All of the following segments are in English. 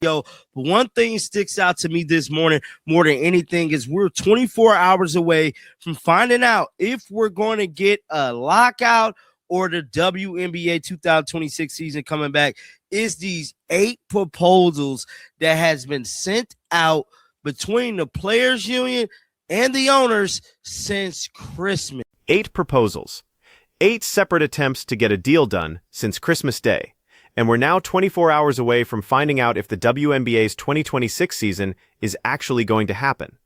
But one thing sticks out to me this morning more than anything is we're 24 hours away from finding out if we're going to get a lockout or the WNBA 2026 season coming back. Is these 8 proposals that has been sent out between the players union and the owners since Christmas. 8 proposals. 8 separate attempts to get a deal done since Christmas Day. And we're now 24 hours away from finding out if the WNBA's 2026 season is actually going to happen.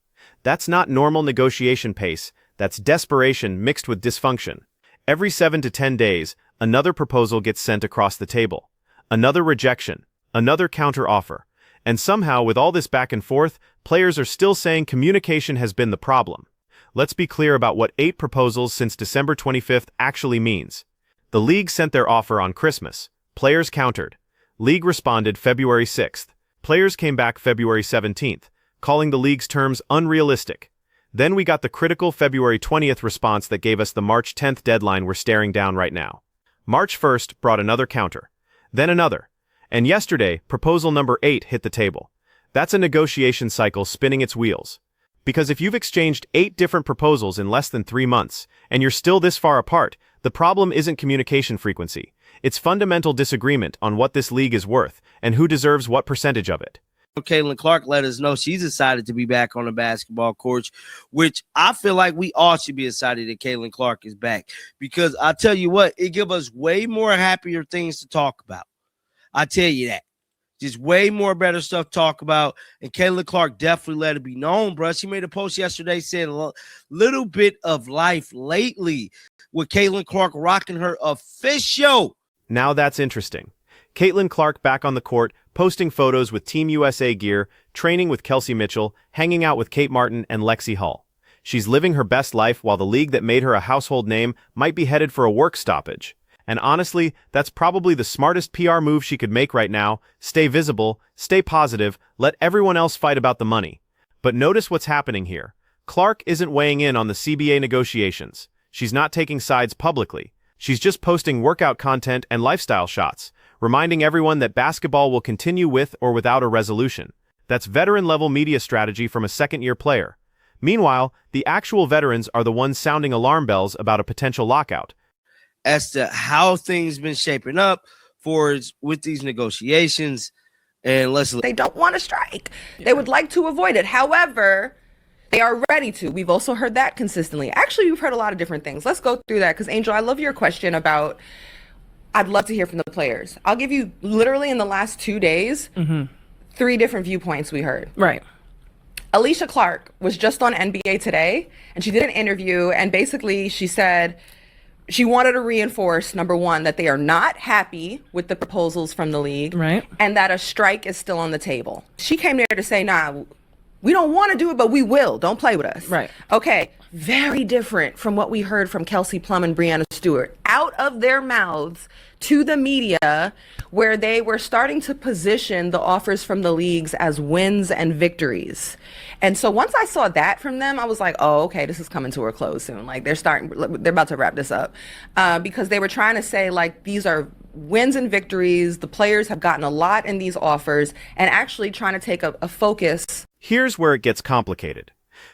That's not normal negotiation pace, that's desperation mixed with dysfunction. Every 7 to 10 days, another proposal gets sent across the table. Another rejection, another counter-offer. And somehow, with all this back and forth, players are still saying communication has been the problem. Let's be clear about what 8 proposals since December 25th actually means. The league sent their offer on Christmas. Players countered. League responded February 6th. Players came back February 17th, calling the league's terms unrealistic. Then we got the critical February 20th response that gave us the March 10th deadline we're staring down right now. March 1st brought another counter. Then another. And yesterday, proposal number 8 hit the table. That's a negotiation cycle spinning its wheels. Because if you've exchanged 8 different proposals in less than 3 months, and you're still this far apart, the problem isn't communication frequency. It's fundamental disagreement on what this league is worth and who deserves what percentage of it. Caitlin Clark let us know she's excited to be back on the basketball court, which I feel like we all should be excited that Caitlin Clark is back. Because I tell you what, it gives us way more happier things to talk about. I tell you that. Just way more better stuff to talk about. And Caitlin Clark definitely let it be known, bro. She made a post yesterday saying a little bit of life lately with Caitlin Clark rocking her official. Now that's interesting. Caitlin Clark back on the court, posting photos with Team USA gear, training with Kelsey Mitchell, hanging out with Kate Martin and Lexi Hull. She's living her best life while the league that made her a household name might be headed for a work stoppage. And honestly, that's probably the smartest PR move she could make right now. Stay visible, stay positive, let everyone else fight about the money. But notice what's happening here. Clark isn't weighing in on the CBA negotiations. She's not taking sides publicly. She's just posting workout content and lifestyle shots, reminding everyone that basketball will continue with or without a resolution. That's veteran-level media strategy from a second-year player. Meanwhile, the actual veterans are the ones sounding alarm bells about a potential lockout. As to how things been shaping up with these negotiations, and they don't want to strike. Yeah. They would like to avoid it. However, they are ready to. We've also heard that consistently. Actually, we've heard a lot of different things. Let's go through that because, Angel, I love your question about, I'd love to hear from the players. I'll give you literally in the last 2 days, 3 different viewpoints we heard. Right. Alicia Clark was just on NBA Today, and she did an interview, and basically she said she wanted to reinforce, number one, that they are not happy with the proposals from the league, right, and that a strike is still on the table. She came there to say, nah, we don't want to do it, but we will. Don't play with us. Right. Okay. Very different from what we heard from Kelsey Plum and Breanna Stewart out of their mouths to the media, where they were starting to position the offers from the leagues as wins and victories. And so once I saw that from them, I was like, oh, okay, this is coming to a close soon. Like they're about to wrap this up because they were trying to say like these are wins and victories. The players have gotten a lot in these offers and actually trying to take a focus. Here's where it gets complicated.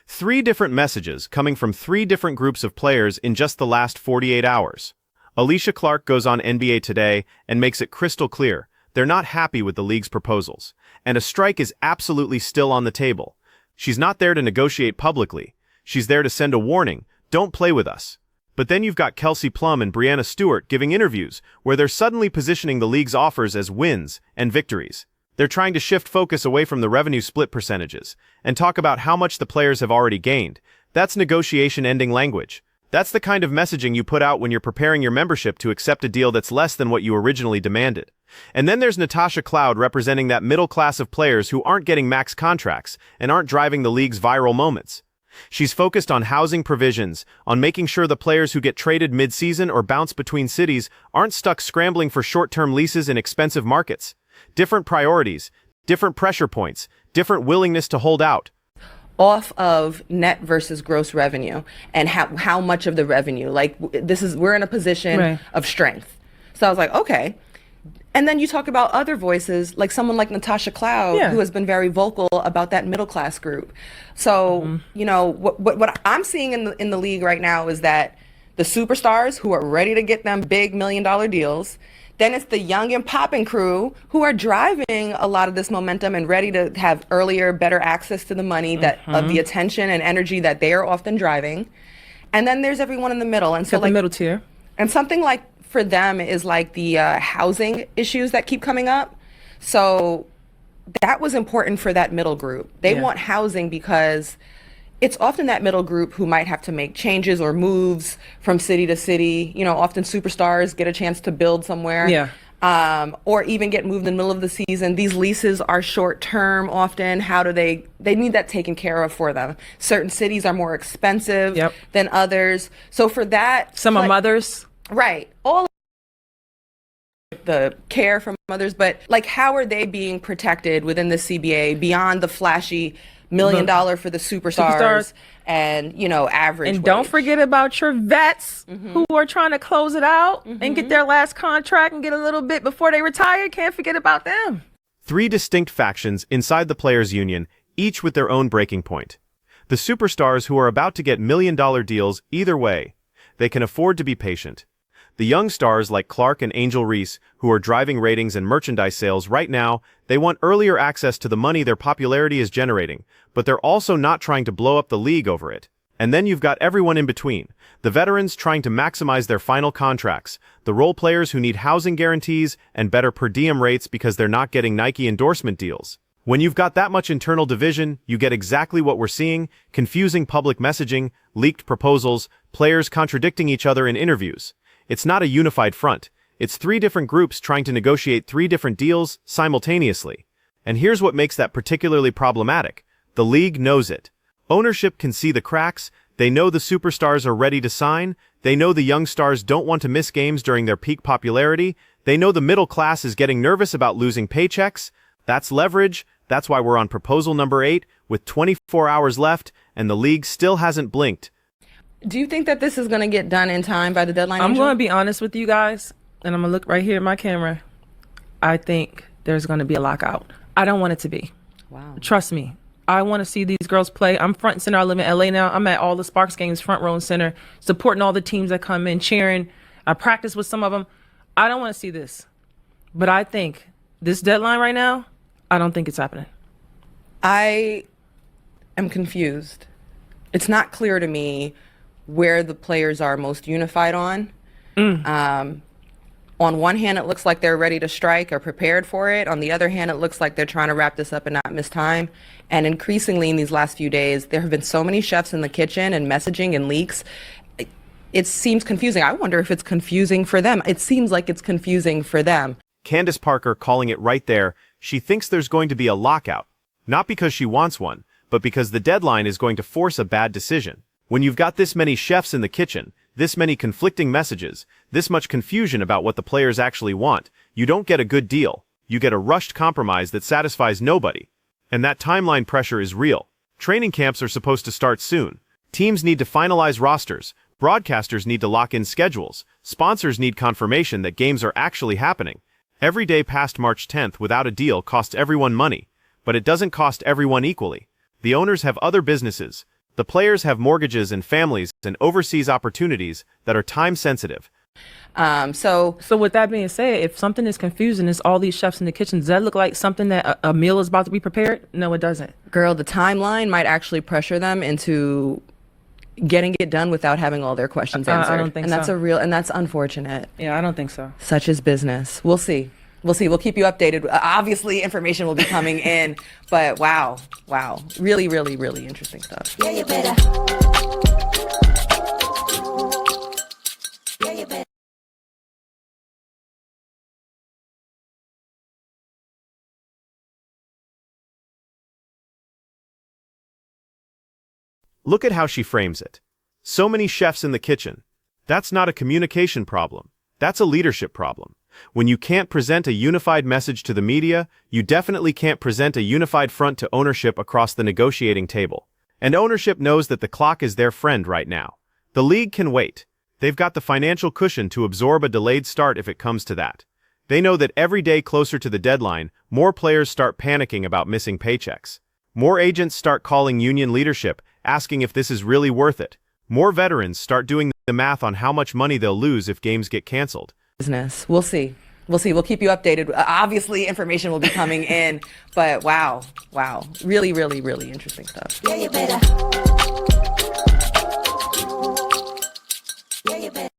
3 different messages coming from 3 different groups of players in just the last 48 hours. Alicia Clark goes on NBA Today and makes it crystal clear they're not happy with the league's proposals, and a strike is absolutely still on the table. She's not there to negotiate publicly. She's there to send a warning, don't play with us. But then you've got Kelsey Plum and Breanna Stewart giving interviews where they're suddenly positioning the league's offers as wins and victories. They're trying to shift focus away from the revenue split percentages and talk about how much the players have already gained. That's negotiation ending language. That's the kind of messaging you put out when you're preparing your membership to accept a deal that's less than what you originally demanded. And then there's Natasha Cloud representing that middle class of players who aren't getting max contracts and aren't driving the league's viral moments. She's focused on housing provisions, on making sure the players who get traded mid-season or bounce between cities aren't stuck scrambling for short-term leases in expensive markets. Different priorities, different pressure points, different willingness to hold out. Off of net versus gross revenue and how much of the revenue, like we're in a position of strength. So I was like, okay, And then you talk about other voices, like someone like Natasha Cloud, Yeah. who has been very vocal about that middle class group. So, you know, what I'm seeing in the league right now is that the superstars who are ready to get them big $1 million deals, then it's the young and popping crew who are driving a lot of this momentum and ready to have earlier, better access to the money that of the attention and energy that they are often driving. And then there's everyone in the middle. And so Got the middle tier. and something like for them is like the housing issues that keep coming up. So that was important for that middle group. They Yeah. want housing because it's often that middle group who might have to make changes or moves from city to city. You know, often superstars get a chance to build somewhere. Yeah. Or even get moved in the middle of the season. These leases are short term often. How do they need that taken care of for them. Certain cities are more expensive Yep. than others. So for that, Some are like- mothers. Right. All the care from others, but like how are they being protected within the CBA beyond the flashy $1 million for the superstars and, you know, average And don't wage? forget about your vets who are trying to close it out and get their last contract and get a little bit before they retire. Can't forget about them. 3 distinct factions inside the players' union, each with their own breaking point. The superstars who are about to get $1 million deals either way. They can afford to be patient. The young stars like Clark and Angel Reese, who are driving ratings and merchandise sales right now, they want earlier access to the money their popularity is generating, but they're also not trying to blow up the league over it. And then you've got everyone in between. The veterans trying to maximize their final contracts, the role players who need housing guarantees and better per diem rates because they're not getting Nike endorsement deals. When you've got that much internal division, you get exactly what we're seeing: confusing public messaging, leaked proposals, players contradicting each other in interviews. It's not a unified front. It's 3 different groups trying to negotiate 3 different deals simultaneously. And here's what makes that particularly problematic. The league knows it. Ownership can see the cracks. They know the superstars are ready to sign. They know the young stars don't want to miss games during their peak popularity. They know the middle class is getting nervous about losing paychecks. That's leverage. That's why we're on proposal number 8 with 24 hours left, and the league still hasn't blinked. Do you think that this is going to get done in time by the deadline? I'm Angel? going to be honest with you guys, and I'm going to look right here at my camera. I think there's going to be a lockout. I don't want it to be. Wow. Trust me. I want to see these girls play. I'm front and center. I live in LA now. I'm at all the Sparks games, front row and center, supporting all the teams that come in, cheering. I practice with some of them. I don't want to see this. But I think this deadline right now, I don't think it's happening. I am confused. It's not clear to me where the players are most unified on. On one hand, it looks like they're ready to strike or prepared for it. On the other hand, it looks like they're trying to wrap this up and not miss time. And increasingly in these last few days, there have been so many chefs in the kitchen and messaging and leaks. It seems confusing. I wonder if it's confusing for them. It seems like it's confusing for them. Candace Parker calling it right there. She thinks there's going to be a lockout. Not because she wants one, but because the deadline is going to force a bad decision. When you've got this many chefs in the kitchen, this many conflicting messages, this much confusion about what the players actually want, you don't get a good deal. You get a rushed compromise that satisfies nobody. And that timeline pressure is real. Training camps are supposed to start soon. Teams need to finalize rosters. Broadcasters need to lock in schedules. Sponsors need confirmation that games are actually happening. Every day past March 10th without a deal costs everyone money. But it doesn't cost everyone equally. The owners have other businesses. The players have mortgages and families and overseas opportunities that are time sensitive. So with that being said, if something is confusing, it's all these chefs in the kitchen. Does that look like something that a meal is about to be prepared? No, it doesn't. girl, the timeline might actually pressure them into getting it done without having all their questions answered. I don't think and that's so. and that's unfortunate. Yeah, I don't think so. Such is business. We'll see. We'll see. We'll keep you updated. Obviously, information will be coming in, but wow. Really, really, really interesting stuff. Yeah, you better. Yeah, you better. Look at how she frames it. So many chefs in the kitchen. That's not a communication problem. That's a leadership problem. When you can't present a unified message to the media, you definitely can't present a unified front to ownership across the negotiating table. And ownership knows that the clock is their friend right now. The league can wait. They've got the financial cushion to absorb a delayed start if it comes to that. They know that every day closer to the deadline, more players start panicking about missing paychecks. More agents start calling union leadership, asking if this is really worth it. More veterans start doing the math on how much money they'll lose if games get canceled. Business. We'll see. We'll keep you updated. Obviously, information will be coming in, but wow. Really, really, really interesting stuff. Yeah, you better. Yeah, you better.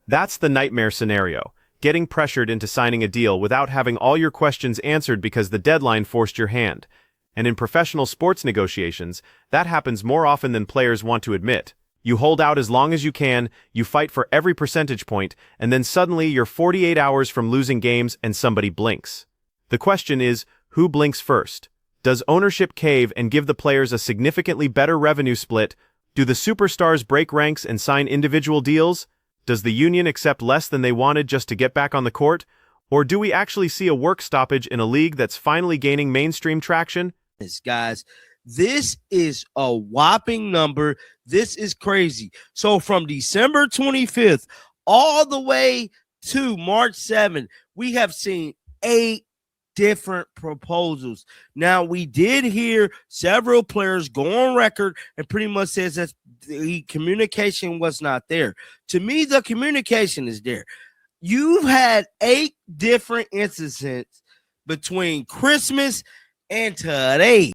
That's the nightmare scenario, getting pressured into signing a deal without having all your questions answered because the deadline forced your hand. And in professional sports negotiations, that happens more often than players want to admit. You hold out as long as you can, you fight for every percentage point, and then suddenly you're 48 hours from losing games and somebody blinks. The question is, who blinks first? Does ownership cave and give the players a significantly better revenue split? Do the superstars break ranks and sign individual deals? Does the union accept less than they wanted just to get back on the court? Or do we actually see a work stoppage in a league that's finally gaining mainstream traction? Guys, this is a whopping number. This is crazy. So from December 25th all the way to March 7th, we have seen 8 different proposals. Now, we did hear several players go on record and pretty much says that the communication was not there. To me, the communication is there. You've had 8 different instances between Christmas and today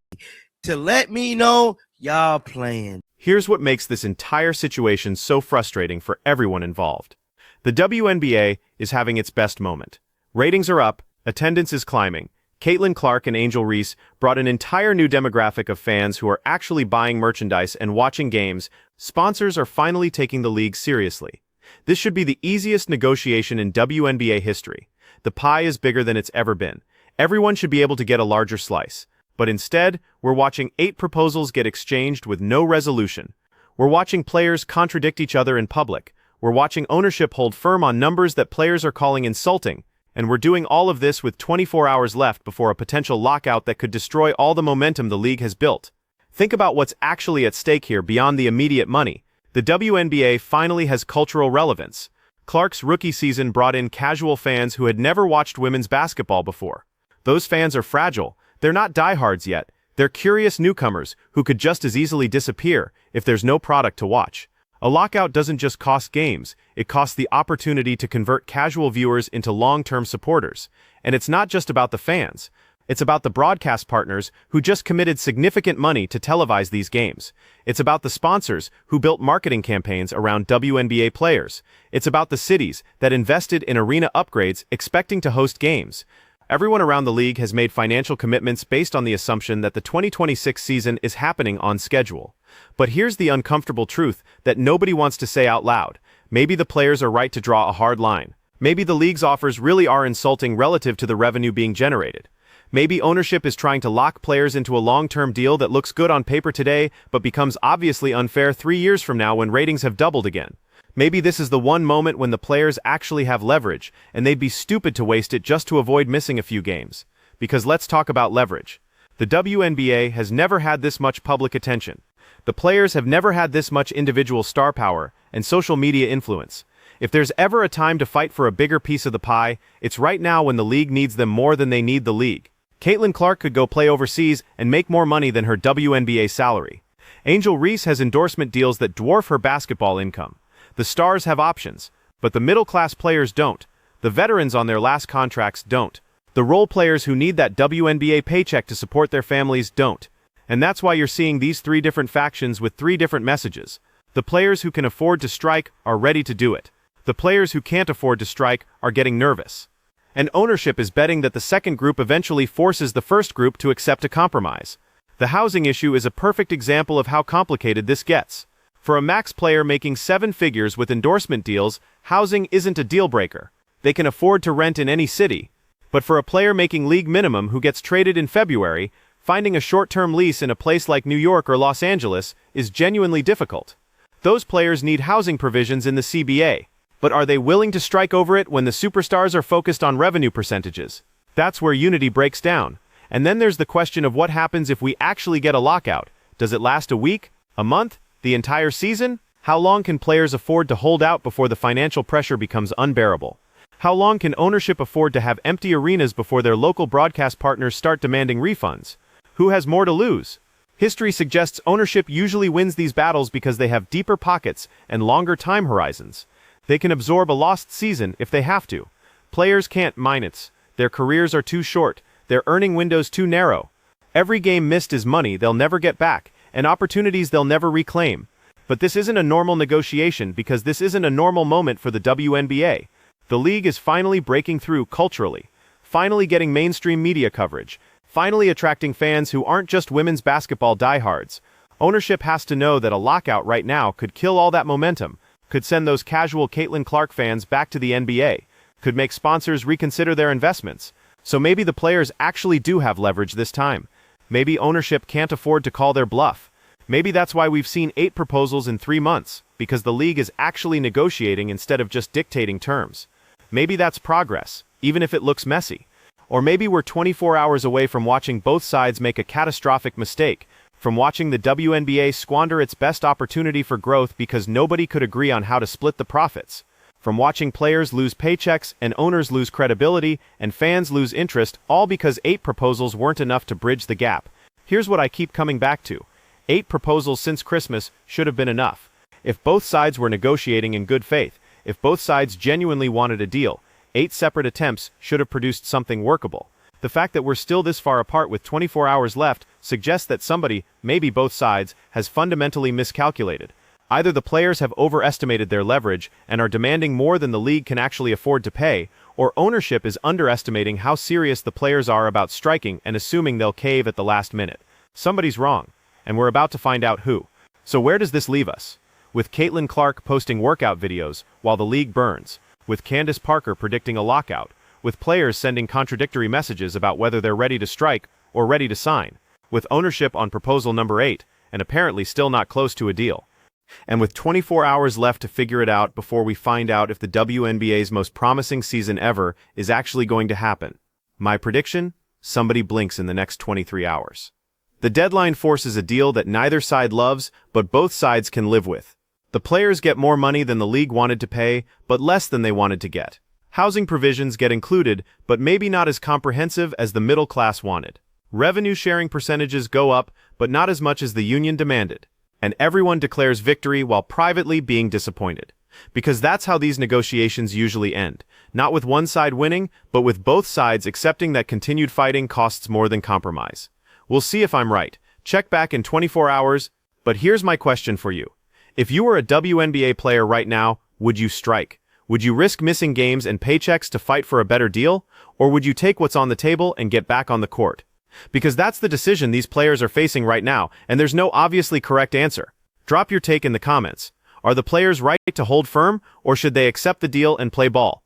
to let me know y'all playing. Here's what makes this entire situation so frustrating for everyone involved. The WNBA is having its best moment. Ratings are up, attendance is climbing. Caitlin Clark and Angel Reese brought an entire new demographic of fans who are actually buying merchandise and watching games. Sponsors are finally taking the league seriously. This should be the easiest negotiation in WNBA history. The pie is bigger than it's ever been. Everyone should be able to get a larger slice. But instead, we're watching 8 proposals get exchanged with no resolution. We're watching players contradict each other in public. We're watching ownership hold firm on numbers that players are calling insulting. And we're doing all of this with 24 hours left before a potential lockout that could destroy all the momentum the league has built. Think about what's actually at stake here beyond the immediate money. The WNBA finally has cultural relevance. Clark's rookie season brought in casual fans who had never watched women's basketball before. Those fans are fragile. They're not diehards yet. They're curious newcomers who could just as easily disappear if there's no product to watch. A lockout doesn't just cost games, it costs the opportunity to convert casual viewers into long-term supporters. And it's not just about the fans. It's about the broadcast partners who just committed significant money to televise these games. It's about the sponsors who built marketing campaigns around WNBA players. It's about the cities that invested in arena upgrades expecting to host games. Everyone around the league has made financial commitments based on the assumption that the 2026 season is happening on schedule. But here's the uncomfortable truth that nobody wants to say out loud. Maybe the players are right to draw a hard line. Maybe the league's offers really are insulting relative to the revenue being generated. Maybe ownership is trying to lock players into a long-term deal that looks good on paper today but becomes obviously unfair 3 years from now when ratings have doubled again. Maybe this is the one moment when the players actually have leverage, and they'd be stupid to waste it just to avoid missing a few games. Because let's talk about leverage. The WNBA has never had this much public attention. The players have never had this much individual star power and social media influence. If there's ever a time to fight for a bigger piece of the pie, it's right now when the league needs them more than they need the league. Caitlin Clark could go play overseas and make more money than her WNBA salary. Angel Reese has endorsement deals that dwarf her basketball income. The stars have options, but the middle-class players don't. The veterans on their last contracts don't. The role players who need that WNBA paycheck to support their families don't. And that's why you're seeing these 3 different factions with 3 different messages. The players who can afford to strike are ready to do it. The players who can't afford to strike are getting nervous. And ownership is betting that the second group eventually forces the first group to accept a compromise. The housing issue is a perfect example of how complicated this gets. For a max player making 7 figures with endorsement deals, housing isn't a deal breaker. They can afford to rent in any city. But for a player making league minimum who gets traded in February, finding a short-term lease in a place like New York or Los Angeles is genuinely difficult. Those players need housing provisions in the CBA. But are they willing to strike over it when the superstars are focused on revenue percentages? That's where unity breaks down. And then there's the question of what happens if we actually get a lockout. Does it last a week, a month, the entire season? How long can players afford to hold out before the financial pressure becomes unbearable? How long can ownership afford to have empty arenas before their local broadcast partners start demanding refunds? Who has more to lose? History suggests ownership usually wins these battles because they have deeper pockets and longer time horizons. They can absorb a lost season if they have to. Players can't minutes. Their careers are too short. Their earning windows too narrow. Every game missed is money they'll never get back, and opportunities they'll never reclaim. But this isn't a normal negotiation because this isn't a normal moment for the WNBA. The league is finally breaking through culturally, finally getting mainstream media coverage, finally attracting fans who aren't just women's basketball diehards. Ownership has to know that a lockout right now could kill all that momentum, could send those casual Caitlin Clark fans back to the NBA, could make sponsors reconsider their investments. So maybe the players actually do have leverage this time. Maybe ownership can't afford to call their bluff. Maybe that's why we've seen 8 proposals in 3 months, because the league is actually negotiating instead of just dictating terms. Maybe that's progress, even if it looks messy. Or maybe we're 24 hours away from watching both sides make a catastrophic mistake, from watching the WNBA squander its best opportunity for growth because nobody could agree on how to split the profits, from watching players lose paychecks and owners lose credibility and fans lose interest, all because 8 proposals weren't enough to bridge the gap. Here's what I keep coming back to. 8 proposals since Christmas should have been enough. If both sides were negotiating in good faith, if both sides genuinely wanted a deal, 8 separate attempts should have produced something workable. The fact that we're still this far apart with 24 hours left suggests that somebody, maybe both sides, has fundamentally miscalculated. Either the players have overestimated their leverage and are demanding more than the league can actually afford to pay, or ownership is underestimating how serious the players are about striking and assuming they'll cave at the last minute. Somebody's wrong, and we're about to find out who. So where does this leave us? With Caitlin Clark posting workout videos while the league burns, with Candace Parker predicting a lockout, with players sending contradictory messages about whether they're ready to strike or ready to sign, with ownership on proposal number 8, and apparently still not close to a deal. And with 24 hours left to figure it out before we find out if the WNBA's most promising season ever is actually going to happen. My prediction? Somebody blinks in the next 23 hours. The deadline forces a deal that neither side loves, but both sides can live with. The players get more money than the league wanted to pay, but less than they wanted to get. Housing provisions get included, but maybe not as comprehensive as the middle class wanted. Revenue sharing percentages go up, but not as much as the union demanded. And everyone declares victory while privately being disappointed. Because that's how these negotiations usually end. Not with one side winning, but with both sides accepting that continued fighting costs more than compromise. We'll see if I'm right. Check back in 24 hours, but here's my question for you. If you were a WNBA player right now, would you strike? Would you risk missing games and paychecks to fight for a better deal? Or would you take what's on the table and get back on the court? Because that's the decision these players are facing right now, and there's no obviously correct answer. Drop your take in the comments. Are the players right to hold firm, or should they accept the deal and play ball?